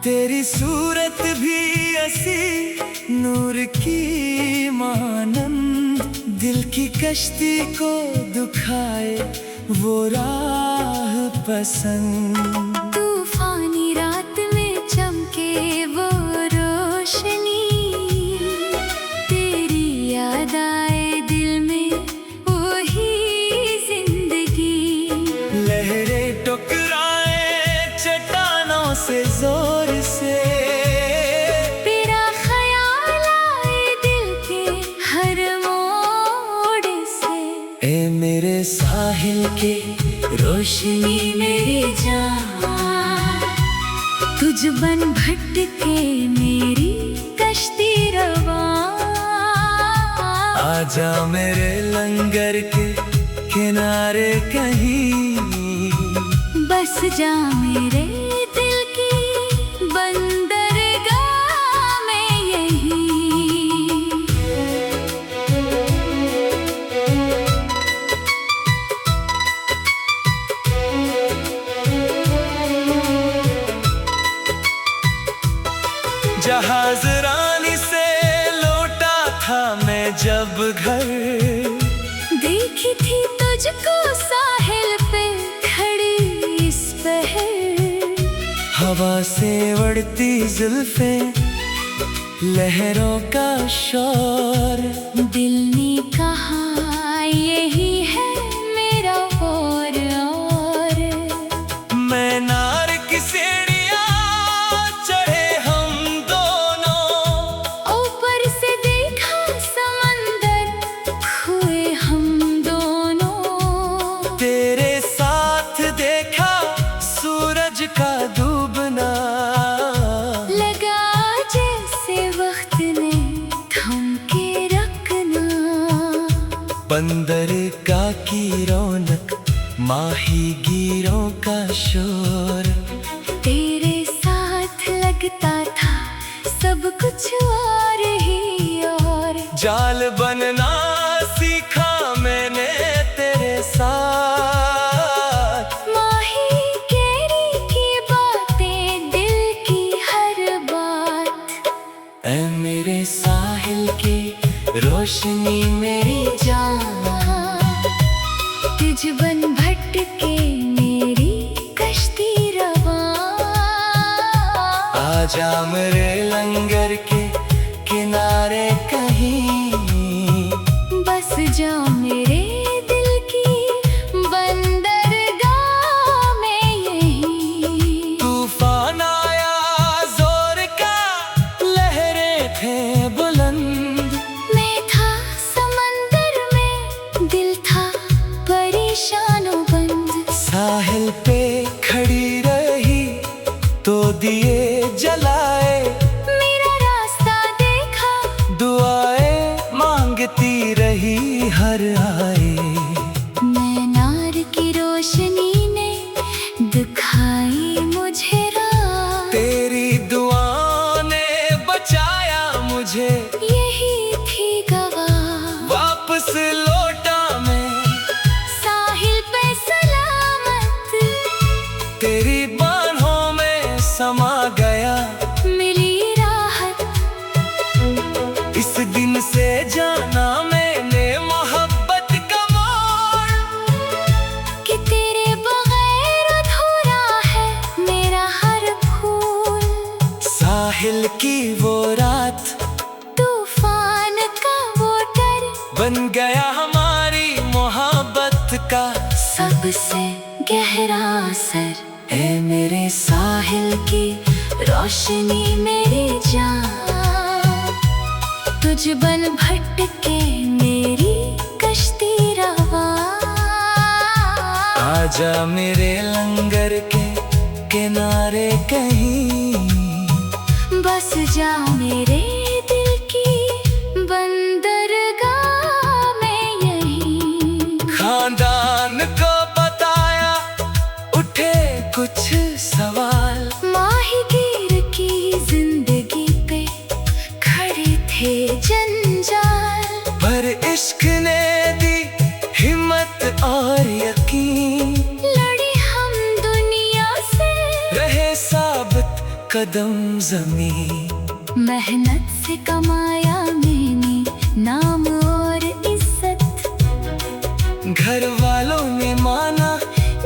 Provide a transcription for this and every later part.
तेरी सूरत भी ऐसी नूर की मानंद, दिल की कश्ती को दुखाए वो राह पसंद। तूफानी रात में चमके वो रोशनी, तेरी याद आए दिल में वही जिंदगी। लहरें टकराए चट्टानों से जोर से, तेरा ख्याल आए दिल के हर मोड़ से। ए मेरे साहिल के रोशनी मेरी जान, तुझ बन भटके मेरी कश्ती रवां। आजा मेरे लंगर के किनारे कहीं, बस जा मेरे दिल की बंदरगाह में यहीं। जहाज रानी से लौटा था मैं जब घर, देखी थी तुझको साहिल पे खड़ी इस पहर। हवा से उड़ती जुल्फे लहरों का शोर, दिल ने कहा यही है मेरा और मैं नार की सीढ़ियां चढ़े हम दोनों, ऊपर से देखा समंदर खोए हम दोनों। तेरे साथ देखा सूरज का डूबना, लगा जैसे वक्त ने थम के रखना। बंदरगाह की रौनक माही गिरों का शोर, तेरे साथ लगता था सब कुछ और ही और। जाल बनना सीखा मैंने तेरे साथ, माही केरी की बातें दिल की हर बात। ऐ मेरे साहिल के रोशनी मेरी जान, तुझ बन भटके मेरी कश्ती रवां। आजा मेरे लंगर के किनारे कहीं, बस जा मेरे दिल की बंदरगाह में यहीं। तूफान आया जोर का, लहरें थे बुलंद, मैं था समंदर में, दिल था परेशानों बंद। साहिल पे खड़ी रही तो दिए जलाए, मेरा रास्ता देखा दुआएं मांगती रही हर आए। मैं नार की रोशनी ने दिखाई मुझे राह, तेरी दुआ ने बचाया मुझे, यही थी गवाह। वापस लौटा मैं साहिल पे सलामत, तेरी बाहों में समा गया। मिली राहत, इस दिन से जाना मैंने मोहब्बत का मोड़, कि तेरे बगैर अधूरा है मेरा हर फूल। साहिल की वो रात तूफान का वो डर बन गया हमारी मोहब्बत का सबसे गहरा असर। है मेरे साहिल की रोशनी मेरी जान, तुझ बन भटके मेरी कश्ती रवां। आजा मेरे लंगर के किनारे कहीं, बस जा मेरे दिल की बंदरगाह में यहीं। खानदान को बताया उठे कुछ सवाल, माहीगीर की जिंदगी पे खड़े थे जंजाल। पर इश्क ने दी हिम्मत और यकीन, लड़ी हम दुनिया से रहे साबित कदम जमीन। मेहनत से कमाया मैंने नाम और इज्जत, घर वालों ने माना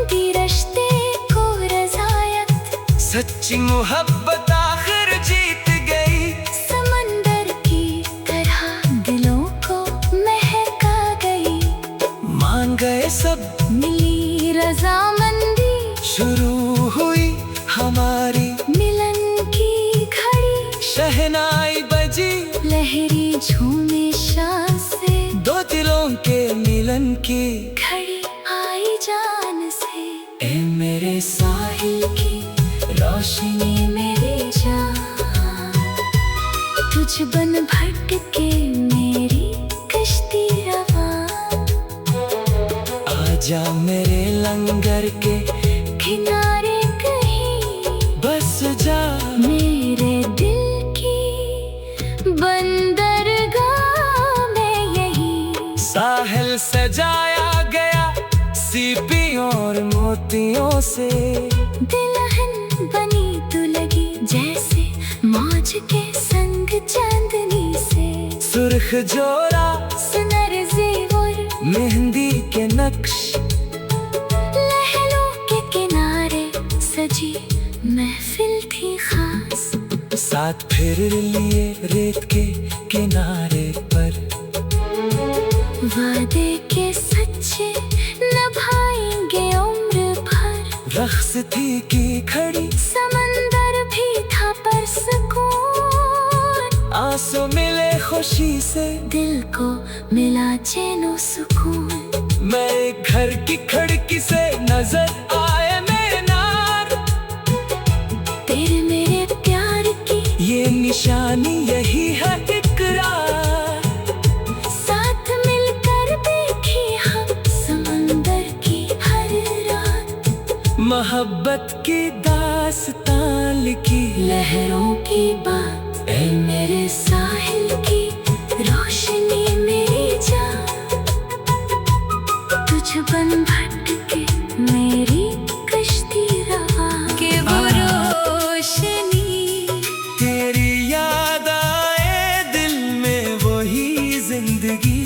दी रिश्ते को रज़ायत। सच्ची मोहब्बत आखिर जीत गई, समंदर की तरह दिलों को महका गई। मान गए सब, मिली रजामंदी, शुरू हुई हमारी मिलन की घड़ी। शहनाई बजी, लहरी झूमे शान से, दो दिलों के मिलन की घड़ी आई जान से। ए मेरे साहिल की रोशनी मेरी जान, तुझ बन भटके मेरी कश्ती रवां। आजा मेरे लंगर के किनारे कहीं, बस जा मेरे दिल की बंदरगाह में यही। साहिल सजाया गया सीपियों और मोतियों से, दुल्हन बनी तू लगी जैसे मौज के संग चांदनी से। सुर्ख जोड़ा सुनर जेवर, मेहंदी के नक्श, लहरों के किनारे सजी महफिल थी खास। साथ फिर लिए रेत के किनारे पर, वादे के सच्चे निभाएंगे उम्र भर। रक्स थी की खड़ी, समंदर भी था पर सुकून, आंसू मिले खुशी से, दिल को मिला चैनो सुकून। मैं एक घर की खिड़की से नजर आए मीनार, तेरे मेरे प्यार की ये निशानी यही है इकरार। साथ मिलकर देखी हम समंदर की हर रात। मोहब्बत की दास्तान लिखी, लहरों की बात, ऐ मेरे साहिल की रोशनी मेरी जान। तुझ बन भटके मेरी कश्ती रवां। के वो रोशनी, तेरी याद आए दिल में वही जिंदगी।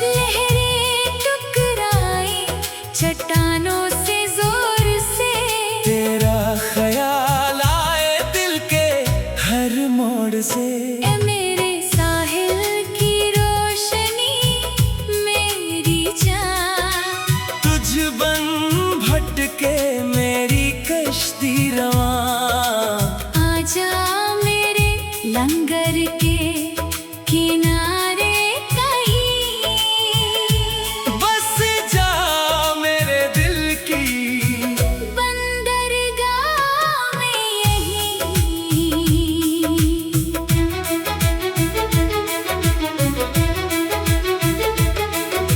लहरें टकराई चट्टानों से जोर से, तेरा ख्याल आए दिल के हर मोड़ से। ऐ मेरे साहिल की रोशनी मेरी जान। तुझ बन भटके मेरी कश्ती रवां। आजा मेरे लंगर के किनारे कहीं, बस जा मेरे दिल की बंदरगाह में यही।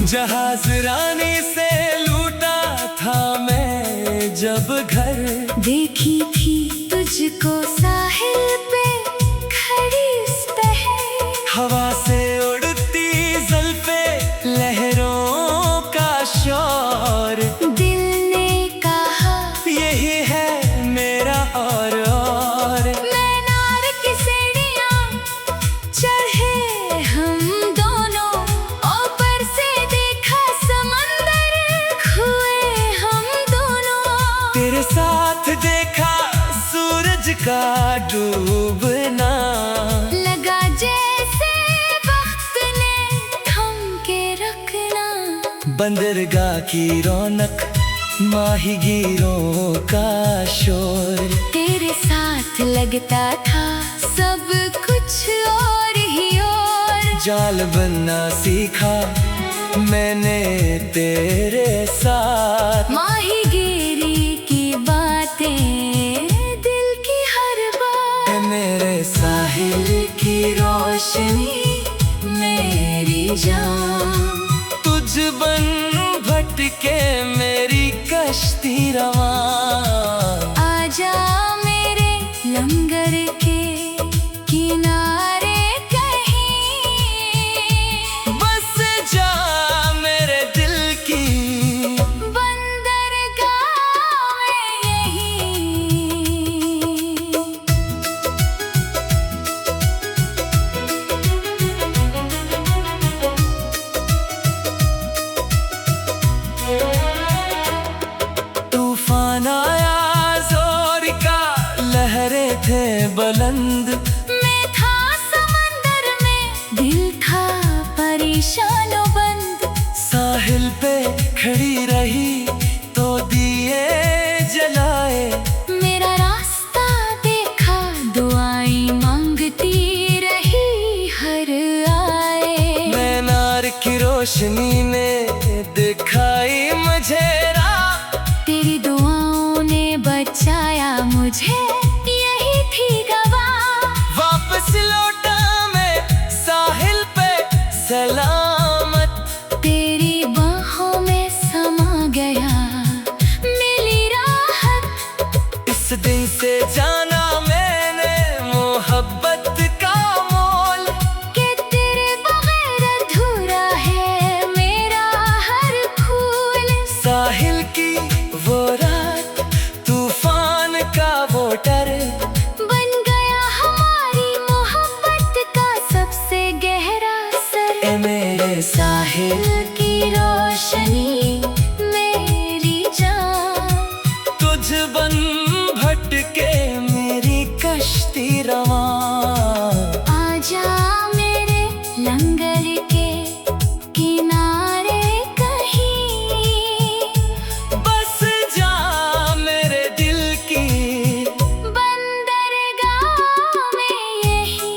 जहाज रानी से लूटा था मैं जब घर, देखी थी तुझको साहिल पे खड़ी उस पहर। हवा से उड़ती जुल्फे, लहरों का शोर। दिल ने कहा यही है मेरा और मीनार की सीढ़ियां चढ़े हम दोनों, ऊपर से देखा समंदर हुए हम दोनों। तेरे साथ देखा सूरज का डूबना, लगा जैसे वक्त ने थम के रखना। बंदरगाह की रौनक, माहीगीरों का शोर। तेरे साथ लगता था सब कुछ और ही और। जाल बनना सीखा मैंने तेरे साथ, माहीगीरी की बातें दिल की हर बात। ऐ मेरे साहिल की रोशनी मेरी जान। तुझ बन भटके मेरी कश्ती रवां। आजा मेरे लंगर के किनारे कहीं, बस जा मेरे दिल की बंदरगाह में यही। तूफान आया जोर का, लहरें थे बुलंद। मैं था समंदर में, दिल था परेशान और बंद। साहिल पे खड़ी रही तो दिए जलाए, मेरा रास्ता देखा, दुआएं मांगती रही हर आए। मीनार की रोशनी ने दिखाई मुझे राह, तेरी दुआओं ने बचाया मुझे, यही थी गवाह। वापस लौटा मैं साहिल पे सलामत। तेरी बाहों में समा गया, मिली राहत। इस दिन से जाना मैंने मोहब्बत का मोल, कि तेरे बगैर अधूरा है मेरा हर फूल। साहिल की वो रात, तूफान का वो डर, बन गया हमारी मोहब्बत का सबसे गहरा असर। ए मेरे साहिल की रोशनी मेरी जान, तुझ बन भटके मेरी कश्ती रवां। आजा मेरे लंगर के किनारे कहीं, बस जा मेरे दिल की बंदरगाह में यही।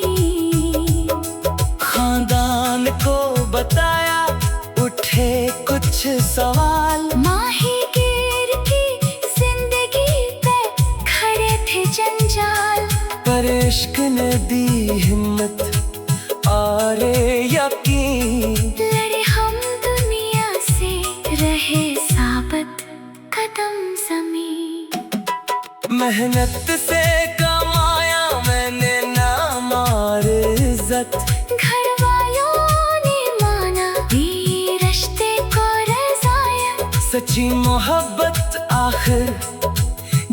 खानदान को बताया, उठे कुछ सवाल। माहीगीर की जिंदगी पे खड़े थे जंजाल, पर इश्क ने दी हिम्मत, आरे यकीन। लड़े हम दुनिया से, रहे साबित कदम ज़मीं। मेहनत से कमाया मैंने नाम और इज्जत, घर वालों ने माना, ये रिश्ते को रज़ाया। सच्ची मोहब्बत आखिर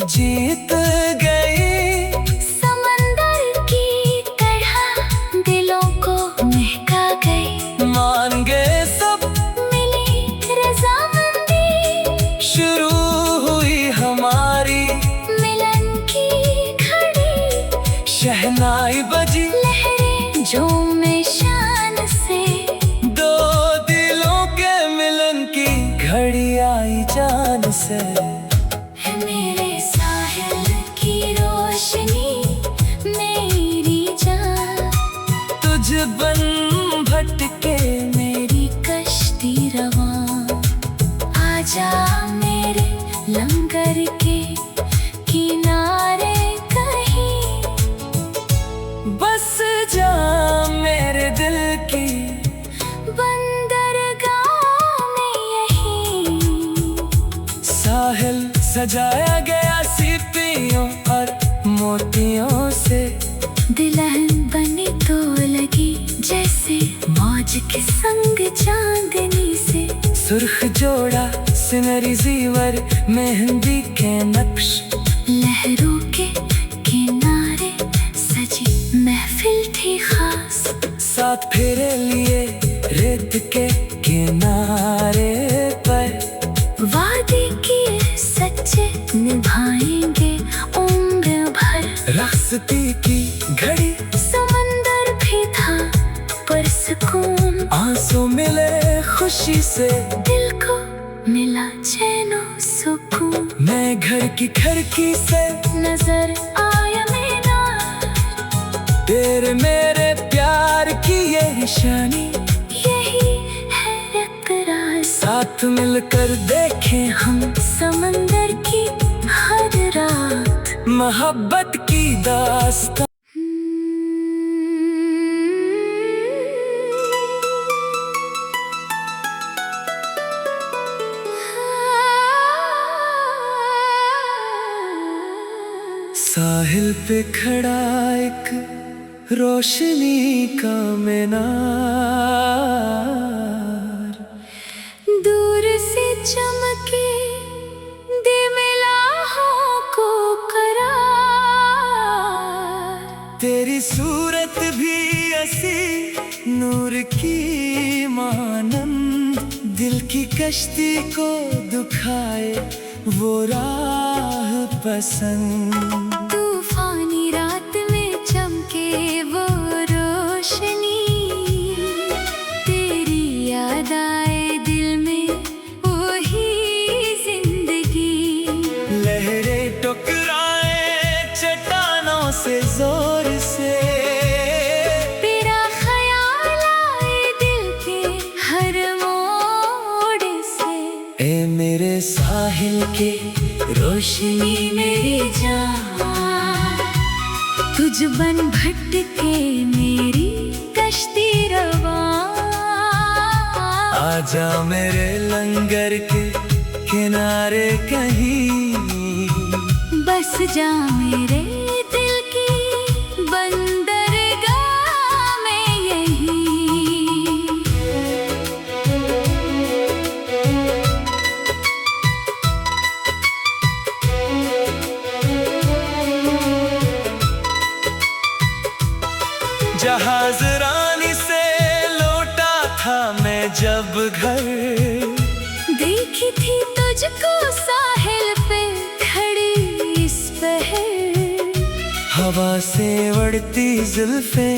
जीत गई। समंदर की तरह दिलों को महका गई, मान गए सब, मिली रज़ामंदी। शुरू हुई हमारी मिलन की घड़ी, शहनाई बजी, लहरें झूमे शान से। दो दिलों के मिलन की घड़ी आई जान से। है मेरे साहिल की रोशनी मेरी जान, तुझ बन भटके मेरी कश्ती रवां। आजा मेरे लंगर के किनारे कहीं, बस जा मेरे दिल की बंदरगाह में यही। साहिल सजाया गया सीपियों और मोतियों से, दुल्हन बनी तो लगी जैसे मौज के संग चांदनी से। सुर्ख जोड़ा सिनरी जीवर, मेहंदी के नक्श, लहरों के किनारे सजी महफिल थी खास। साथ फेरे लिए रेत के किनारे पर, वादे किए सच्चे निभाएंगे उम्र भर। रख्सती की घड़ी, समंदर भी था पर सुकून, आंसू मिले खुशी से, दिल को मिला चैनो सुकून। मैं घर की खिड़की से नजर आया मीनार, तेरे मेरे प्यार की ये निशानी। यही है इकरार, साथ मिलकर देखें हम समंदर की हर रात। मोहब्बत की दास्तां। साहिल पे खड़ा एक रोशनी का मीनार, दूर से चमके दे मिलाहों को करार। तेरी सूरत भी ऐसी नूर की मानंद, दिल की कश्ती को दुखाए वो राह पसंद। तूफानी रात में चमके वो रोशनी, तेरी याद आए दिल में वही जिंदगी। लहरें टकराए चट्टानों से जोर से, तेरा ख्याल आए दिल के हर मोड़ से। ए मेरे साहिल के रोशनी मेरी जान, तुझ बन भटके मेरी कश्ती रवां। आजा मेरे लंगर के किनारे कहीं, बस जा मेरे दिल की बंदरगाह में यहीं। जहाज रानी से लौटा था मैं जब घर, देखी थी तुझको साहिल पे खड़ी इस पहर। हवा से उड़ती जुल्फे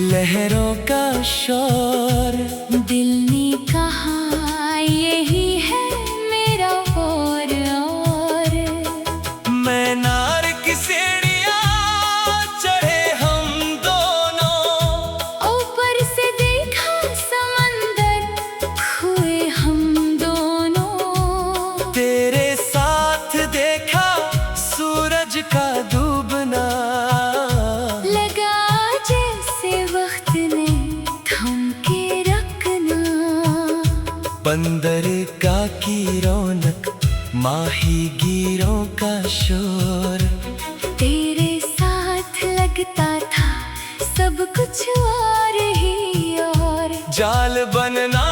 लहरों का शोर। दिल ने कहा यही है मेरा और मैं नार की सीढ़ियां चढ़े हम दोनों, ऊपर से देखा समंदर हुए हम दोनों। तेरे साथ देखा सूरज का डूबना, लगा जैसे वक्त ने थम के रखना। बंदर का की रौनक माही गिरों का शोर। तेरे साथ लगता था सब कुछ और ही और। जाल बनना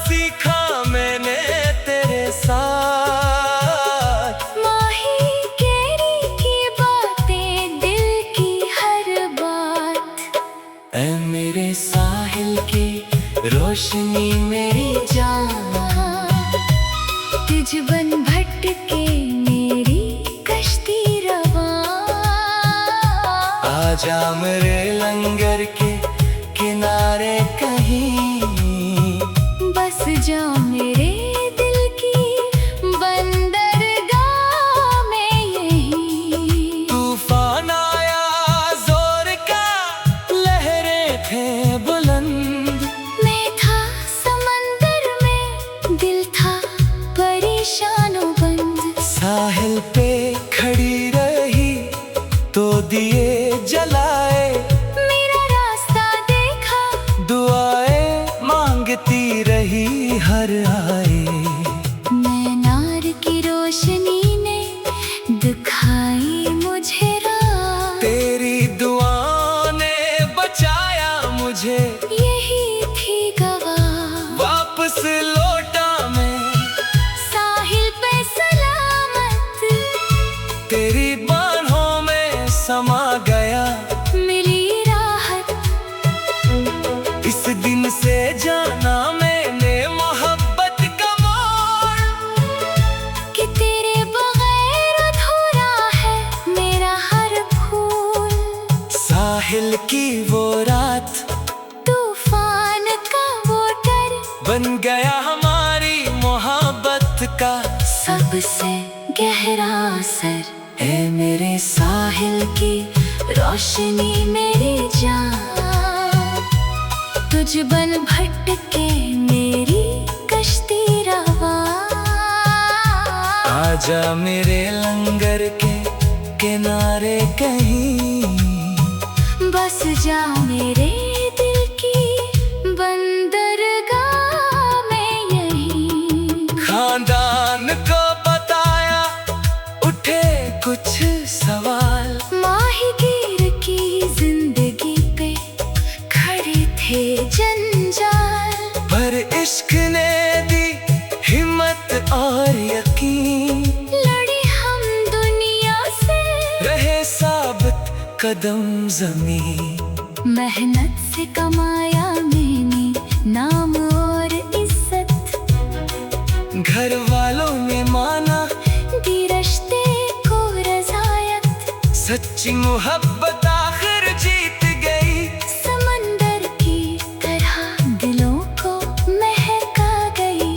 सीखा मैंने तेरे साथ, माही केरी की बातें दिल की हर बात। ऐ मेरे साहिल के रोशनी मेरी जान, तुझ बन भटके मेरी कश्ती रवां। आजा मेरे लंगर के किनारे कहीं, बस जा मेरे दिल की बंदरगाह में यहीं। तूफान आया जोर का, लहरें थे बुलंद। मैं था समंदर में, दिल था परेशानों बंद। साहिल पे खड़ी रही तो दिए जलाए, मेरा रास्ता देखा दुआएं मांगती रही हर आए। मैं नार की रोशनी ने दिखाई मुझे राह। तेरी दुआ ने बचाया मुझे, यही थी गवाह। वापस लौटा मैं साहिल पे सलामत, तेरी बाहों में समा गया। मिली राहत। इस दिन से जाना मैंने मोहब्बत का मोड़, कि तेरे बगैर अधूरा है मेरा हर फूल। साहिल की वो रात, तूफान का वो डर, बन गया हमारी मोहब्बत का सबसे गहरा असर। है मेरे साहिल की रोशनी मेरी जान, तुझ बन भटके मेरी कश्ती रवां। आजा मेरे लंगर के किनारे कहीं, बस जा मेरे दिल की बंदरगाह में यहीं। खानदान को बताया उठे कुछ सवाल, माहीगीर की जिंदगी पे खड़े थे जंजाल। पर इश्क ने दी हिम्मत और यकीन, लड़े हम दुनिया से रहे साबित कदम ज़मीं। मेहनत से कमाया मैंने नाम और इज्जत, घर वालों ने माना दी रिश्ते को रज़ायत, सच्ची मोहब्बत आखिर जीत गई। समंदर की तरह दिलों को महका गई।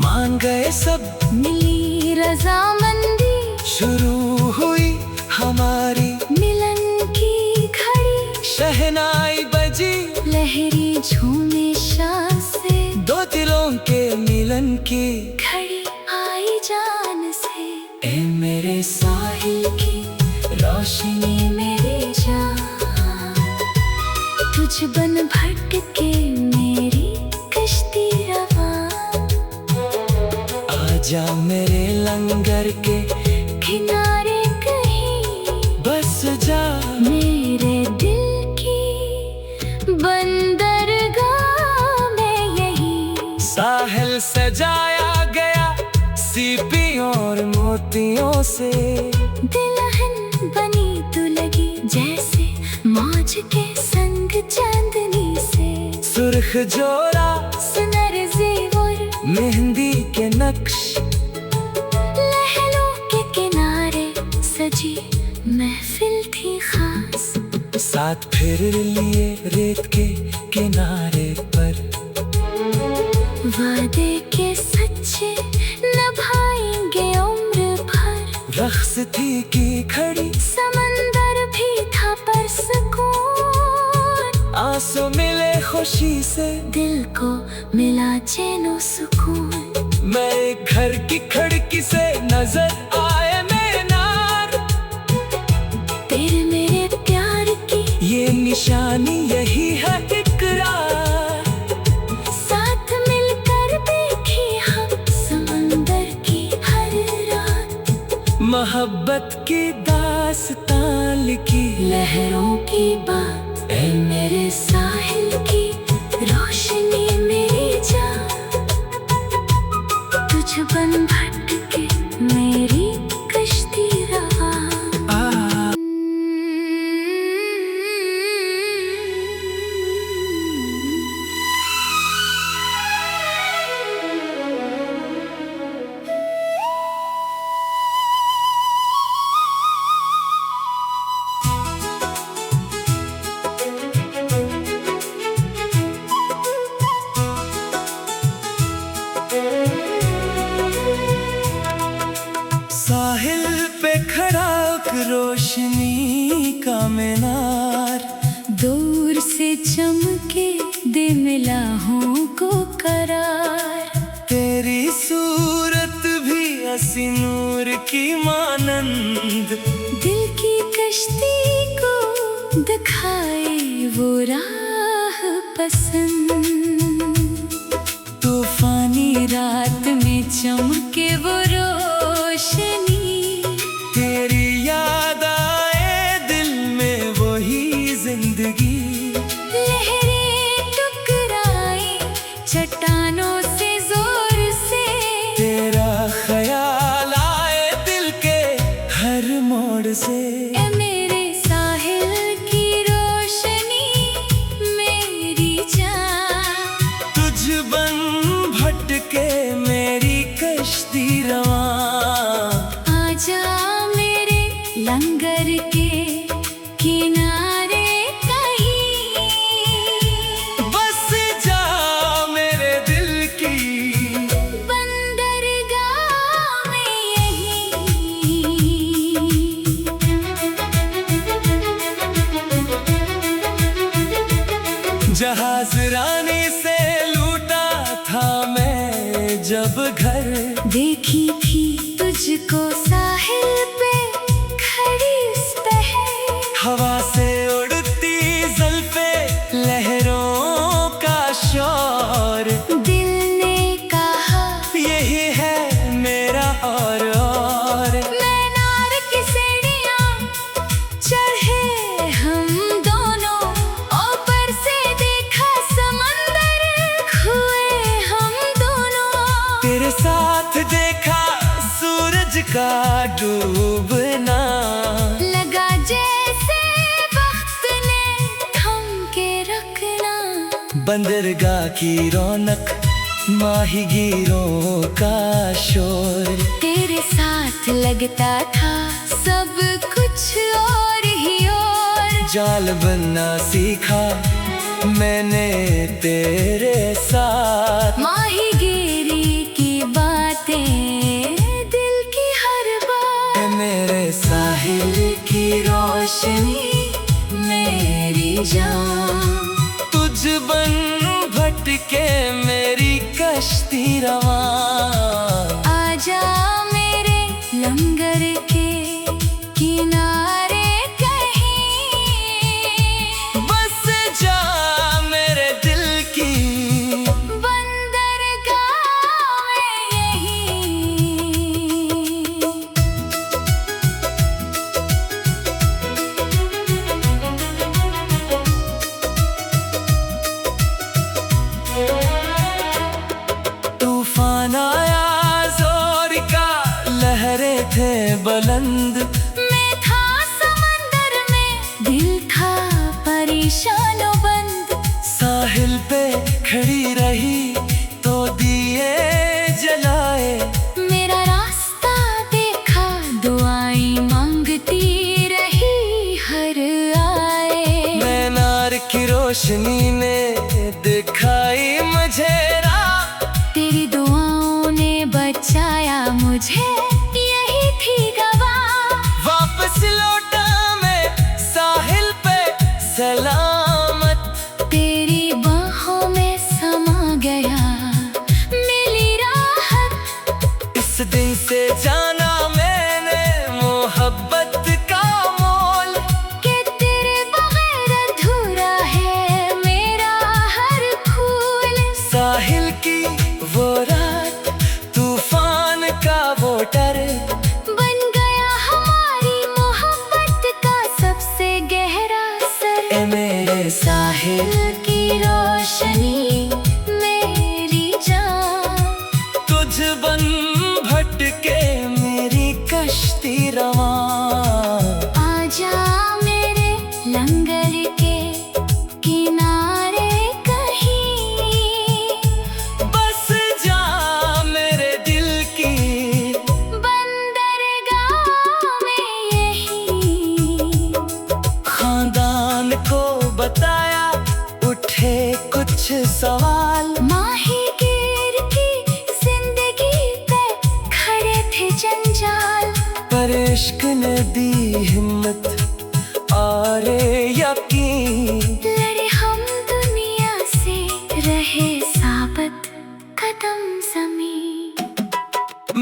मान गए सब, मिली रज़ामंदी, शुरू हुई हमारी मिलन की घड़ी। शहनाई बजी, लहरी झूमे शान से, दो दिलों के मिलन की घड़ी आई जान से। ए मेरे साहिल की रोशनी मेरी जान, तुझ बन भटके मेरी कश्ती रवां। आजा मेरे लंगर के किनारे कहीं बस जा, मेरे दिल की बंदरगाह में यही। साहिल सजाया गया सीपियों और मोतियों से। दुल्हन बनी तू लगी जैसे मौज के संग चांदनी से। सुर्ख जोरा सुनर जेवर मेहंदी के नक्श, लहरों के किनारे सजी महफिल थी खास। साथ फिर लिए रेत के किनारे पर, वादे के सच्चे निभाएंगे उम्र भर। रक्स थी की खड़ी, समंदर भी था पर सुकून। आंसू मिले खुशी से, दिल को मिला चैन सुकून। मैं एक घर की खिड़की से नजर आए मीनार। तेरे मेरे प्यार की ये निशानी यही है इकरार। साथ मिलकर देखी हम समंदर की हर रात। मोहब्बत की दास्तान लिखी, लहरों की बात, ऐ मेरे साहिल की रोशनी मेरी जान। तुझ बन भटके मेरी कश्ती रवां। साहिल पे खड़ा रोशनी का मीनार, दूर से चमके दे मिलाहों को करार। तेरी सूरत भी हसी नूर की मानंद। दिल की कश्ती को दिखाए वो राह पसंद। तूफानी रात में चमके वो रोशनी। तेरी याद आए दिल में वही जिंदगी। लहरें टकराई चट्टानों से जोर से। तेरा ख्याल आए दिल के हर मोड़ से। ए मेरे साहिल की रोशनी मेरी जान। तुझ बन भटके मेरी कश्ती रवां। आजा मेरे लंगर के किनारे कहीं। बस जा मेरे दिल की बंदरगाह में यही। जहाज रानी से लूटा था मैं जब घर। देखी थी तुझको साहिल पे खड़ी उस पहर। हवा से उड़ती जुल्फे लहरों का शोर। दिल ने कहा यही है मेरा और मीनार की सीढ़ियां चढ़े हम दोनों। ऊपर से देखा समंदर हुए हम दोनों। तेरे साथ देखा सूरज का डूबना। लगा जैसे वक्त ने थम के रखना। बंदरगाह की रौनक माहीगीरों का शोर। तेरे साथ लगता था सब कुछ और ही और। जाल बनना सीखा मैंने तेरे साथ। माहीगीरी की बातें, दिल की हर बात। ए मेरे साहिल की रोशनी मेरी जान, तुझ बन भटके मेरी कश्ती रवां। आजा मेरे लंगर के किनारे कहीं, बस जा मेरे दिल की बंदरगाह में यहीं। तूफान आया जोर का, लहरें थे बुलंद। मैं था समंदर में, दिल था परेशान और बंद। साहिल पे खड़ी रही तो दिए जलाए। मेरा रास्ता देखा, दुआएं मांगती रही हर आए। मीनार की रोशनी ने दिखाई मुझे राह। तेरी दुआओं ने बचाया मुझे, यही थी गवाह। वापस लौटा मैं साहिल पे सलामत। तेरी बाहों में समा गया, मिली राहत। इस दिन से जाना मैंने मोहब्बत का मोल। कि तेरे बगैर अधूरा है मेरा हर फूल। साहिल की वो रात, तूफान का वो डर, बन गया हमारी मोहब्बत का सबसे गहरा असर। ए मेरे साहिल की रोशनी मेरी जान, तुझ बन भटके मेरी कश्ती रवां। आजा मेरे लंगर के किनारे कहीं, बस जा मेरे दिल की बंदरगाह में यहीं। खानदान को बताया, उठे कुछ सवाल। माहीगीर की जिंदगी पे खड़े थे जंजाल। पर इश्क ने दी हिम्मत, आरे यकीन। लड़े हम दुनिया से, रहे साबित कदम ज़मीं।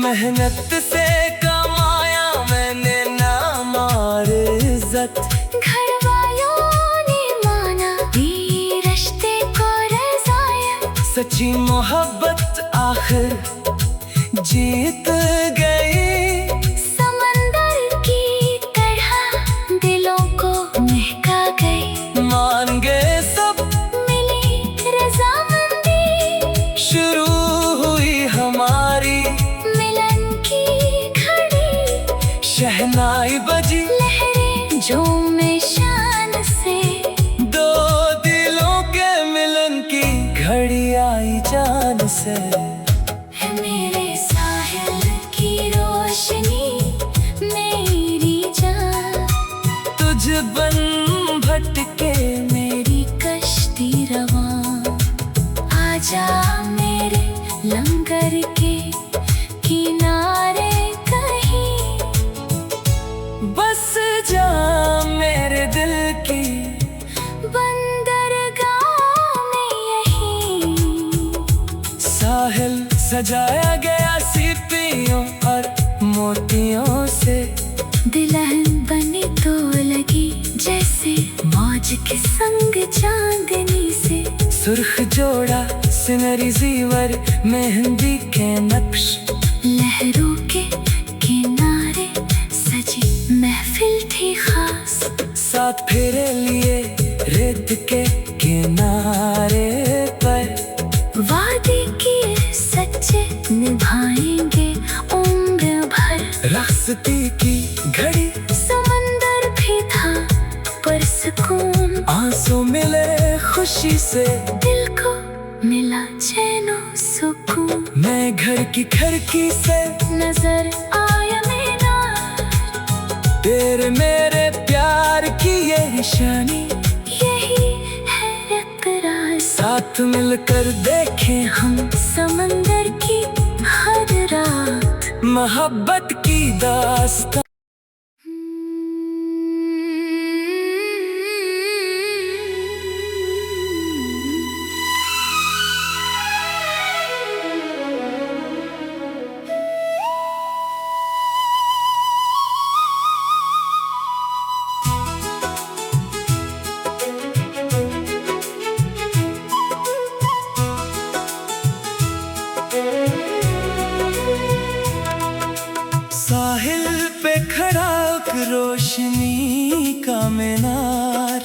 मेहनत से कमाया मैंने नाम और इज्जत। घर वालों ने माना, ये रिश्ते को रज़ाया। सच्ची मोहब्बत आखिर जीत गई। समंदर की तरह दिलों को महका गई। मान गए सब, मिली रज़ामंदी, शुरू हुई हमारी। मिलन की घड़ी, शहनाई बजी, लहरें झूमे शान से। दो दिलों के मिलन की घड़ी आई जान से। है मेरे साहिल की रोशनी मेरी जान, तुझ बन भटके मेरी कश्ती रवां। आजा मेरे लंगर के किनारे कहीं, बस जा मेरे दिल की बंदरगाह में यहीं। साहिल सजाया गया सीपियों और मोतियों से। दुल्हन बने तो लगी जैसे मौज के संग चांदनी से। सुर्ख जोड़ा सिनरी जीवर, मेहंदी के नक्श। लहरों के किनारे सजी महफिल थी खास। साथ फेरे लिए रेत के किनारे पर। वादे किए सच्चे, निभाएंगे उम्र भर। रास्ते की घड़ी, समंदर भी था पर सुकून। आंसू मिले खुशी से, दिल को मिला चैनो सुकून। मैं घर की खिड़की से नजर आया मीनार, तेरे मेरे प्यार की ये निशानी। यही है इकरार, साथ मिलकर देखें हम समंदर की हर रात। मोहब्बत की दास्तां। साहिल पे खड़ा रोशनी का मीनार,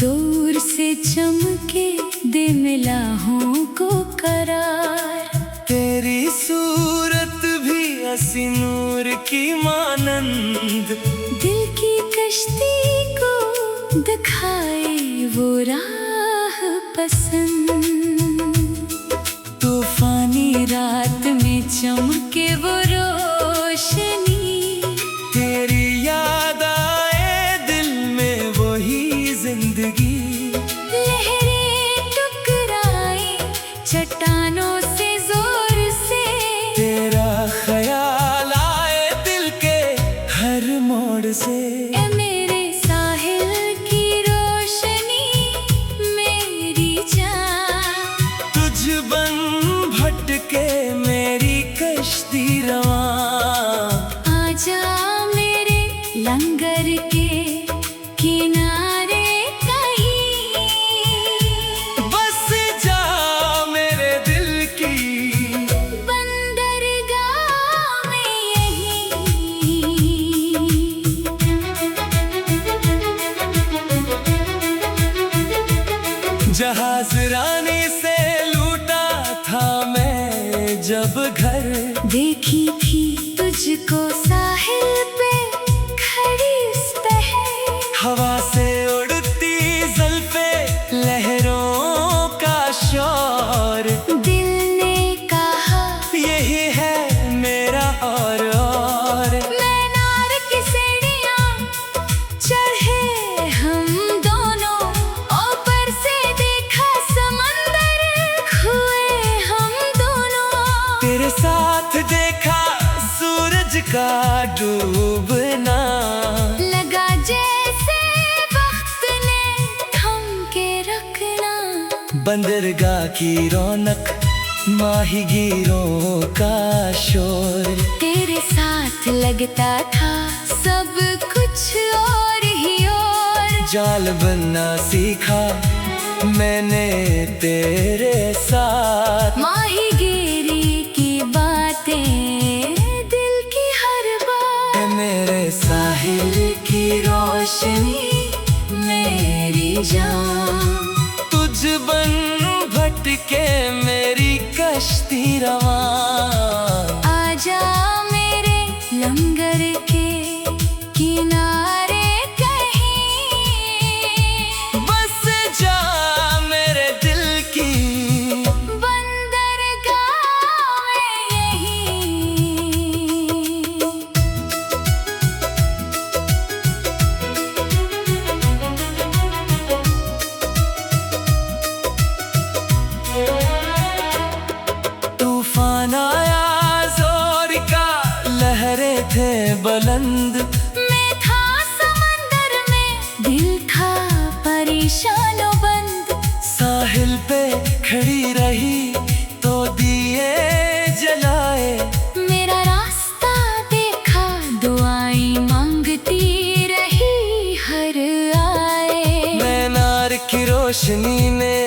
दूर से चमके दे मिला हूँ को करार। तेरी सूरत भी हसी नूर की मानंद, दिल की कश्ती को दिखाए वो राह पसंद। तूफानी रात में चमके वो रोशनी, तेरी याद आए दिल में वही जिंदगी। लहरें टकराई चट्टानों से जोर से, तेरा ख्याल आए दिल के हर मोड़ से। ए मेरे साहिल की रोशनी मेरी जान, तुझ बन भटके मेरी कश्ती रवां। आजा मेरे लंगर के किनारे कहीं, बस जा मेरे दिल की बंदरगाह में यहीं। जहाज रानी से लूटा था मैं जब घर, देखी थी तुझको साहिल पे खड़ी उस पहर। हवा से उड़ती जुल्फे लहरों का शोर। दिल ने कहा यही है मेरा और मीनार की सीढ़ियाँ चढ़े हम दोनों, ऊपर से देखा समंदर हुए हम दोनों। तेरे साथ देखा सूरज का डूबना, लगा जैसे वक्त ने थम के रखना। बंदरगाह की रौनक, माहीगीरों का शोर। तेरे साथ लगता था सब कुछ और ही और। जाल बनना सीखा मैंने तेरे साथ, माहीगीरी की बातें दिल की हर बात। मेरे साहिल की रोशनी मेरी जान, तुझ बन भटके मेरी कश्ती रवां। आजा मेरे लंगर के किनारे कहीं, बस जा मेरे दिल की बंदरगाह में यहीं। तूफान आया जोर का, लहरें थे बुलंद। मैं था समंदर में, दिल था परेशान बंद। साहिल पे खड़ी रही तो दिए जलाए, मेरा रास्ता देखा दुआएं मांगती रही हर आए। मीनार की रोशनी ने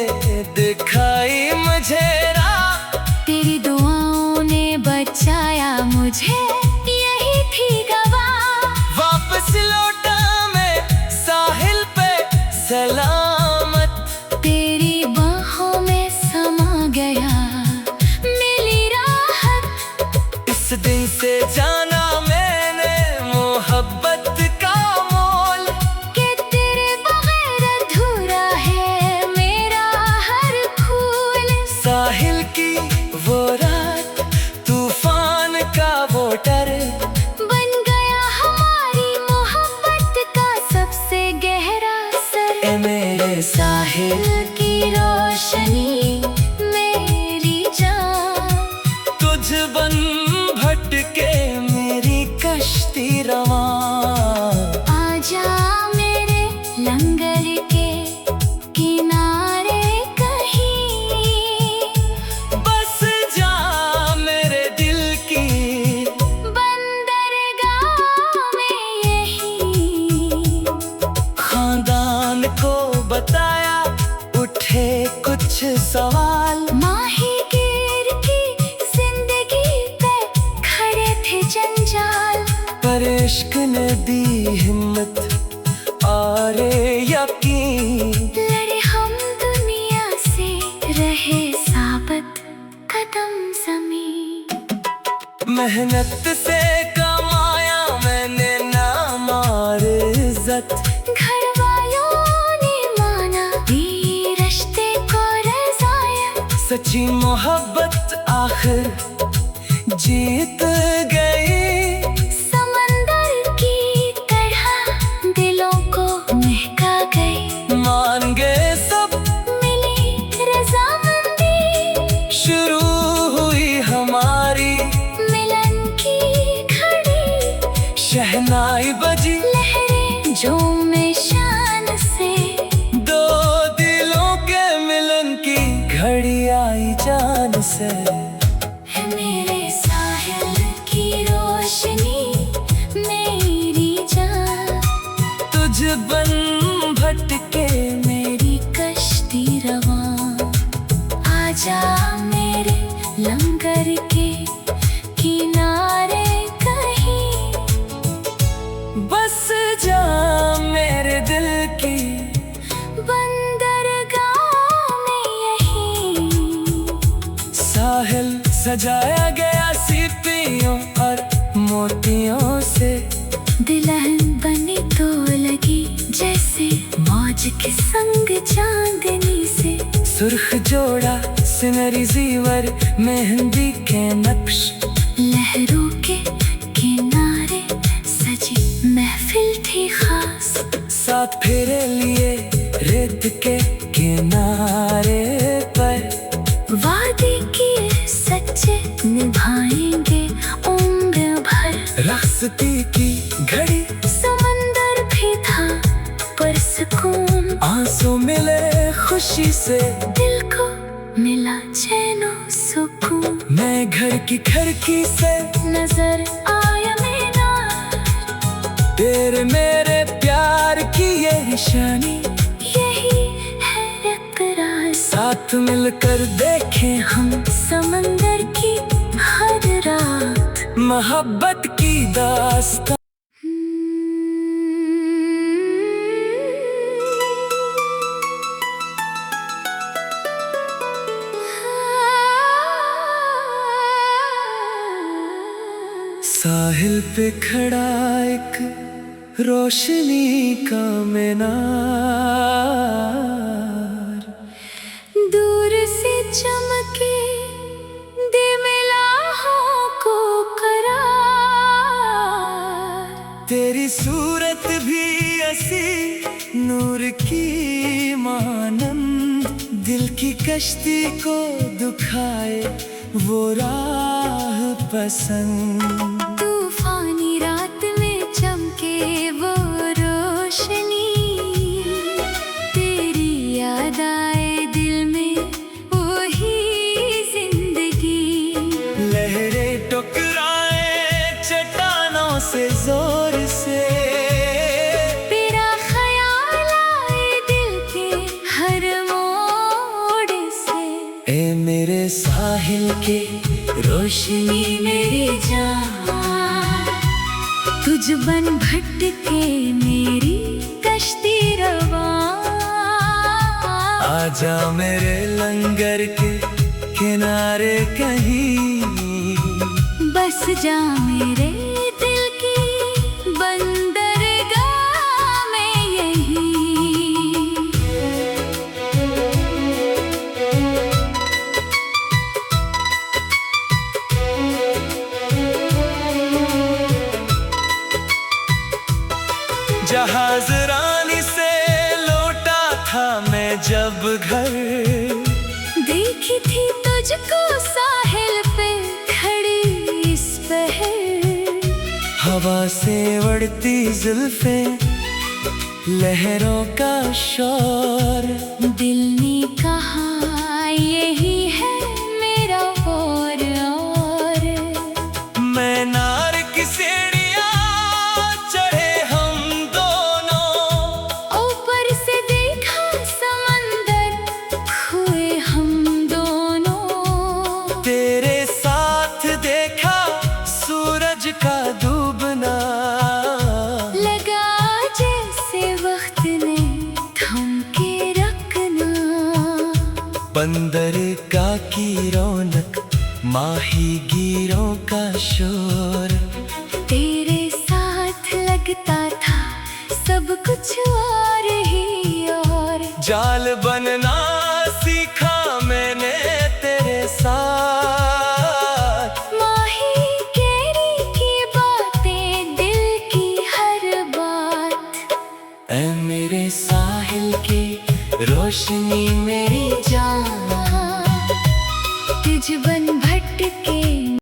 दिखाई मुझे राह, तेरी दुआओं ने बचाया मुझे, यही थी गवाह। वापस लौटा मैं साहिल पे सलामत। तेरी बाहों में समा गया, मिली राहत। इस दिन से जाना मैंने मोहब्बत का मोल, कि तेरे बगैर अधूरा है मेरा सवाल। माहीगीर की जिंदगी पे खड़े थे जंजाल, पर इश्क ने दी हिम्मत और यकीन। लड़े हम दुनिया से, रहे साबित कदम ज़मीन। मेहनत से कमाया मैंने नाम और इज्जत, घर वालों ने माना, दी रिश्ते को रज़ायत। सच्ची मोहब्बत आखिर जीत गई। समंदर की तरह दिलों को महका गई। मान गए सब, मिली रज़ामंदी, शुरू हुई हमारी मिलन की घड़ी। शहनाई बजी, लहरें झूमे शान से, दो दिलों के मिलन की घड़ी आई जान से। है मेरे साहिल की रोशनी, मेरी जान। तुझ बन भटके मेरी कश्ती रवां, आजा मेरे लंगर के किनारे कहीं। बस जा मेरे दिल की बंदरगाह में यहीं। साहिल सजाया गया सीपियों और मोतियों से। दुल्हन बनी तो लगी जैसे मौज के संग चांदनी से। सुर्ख जोड़ा सिमरी जीवर, मेहंदी के नक्श। लहरों के किनारे सजी महफिल थी खास। साथ फेरे लिए रेत के किनारे पर। वादे किए सच्चे, निभाएंगे उम्र भर। रख्सती की घड़ी, समंदर भी था पर सुकून। आंसू मिले खुशी से, दिल को मिला चैनो सुकून। मैं घर की खिड़की से नजर आया मीनार, तेरे मेरे प्यार की ये निशानी। यही है इकरार। साथ मिलकर देखें हम समंदर की हर रात, मोहब्बत की दास्तां। साहिल पे खड़ा एक रोशनी का मीनार। दूर से चमके दे मिलाहों को करार। तेरी सूरत भी ऐसी नूर की मानंद, दिल की कश्ती को दुखाए वो राह पसंद। तूफानी रात में चमके वो रोशनी, तेरी याद आए दिल में वही जिंदगी। लहरें टकराए चट्टानों से जोर से, तेरा ख्याल आए दिल के हर मोड़ से। ए मेरे साहिल के रोशनी मेरी जान, तुझ बन भटके मेरी कश्ती रवां। आजा मेरे लंगर के किनारे कहीं। बस जा मेरे दिल की बंदरगाह में यहीं। जहाज रानी से लौटा था मैं जब घर, देखी थी तुझको साहिल पे खड़ी इस पहर। हवा से उड़ती जुल्फें, लहरों का शोर। दिल ने कहा यही है मेरा और मैं नार की सीढ़ियां चढ़े हम दोनों। ऊपर से देखा समंदर, खोए हम बंदरगाह की रौनक, माही गिरों का शोर। तेरे साथ लगता था सब कुछ और ही और। जाल बनना सीखा मैंने तेरे साथ, माही केरी की बातें, दिल की हर बात। ऐ मेरे साहिल की रोशनी मेरी जान, तुझ बन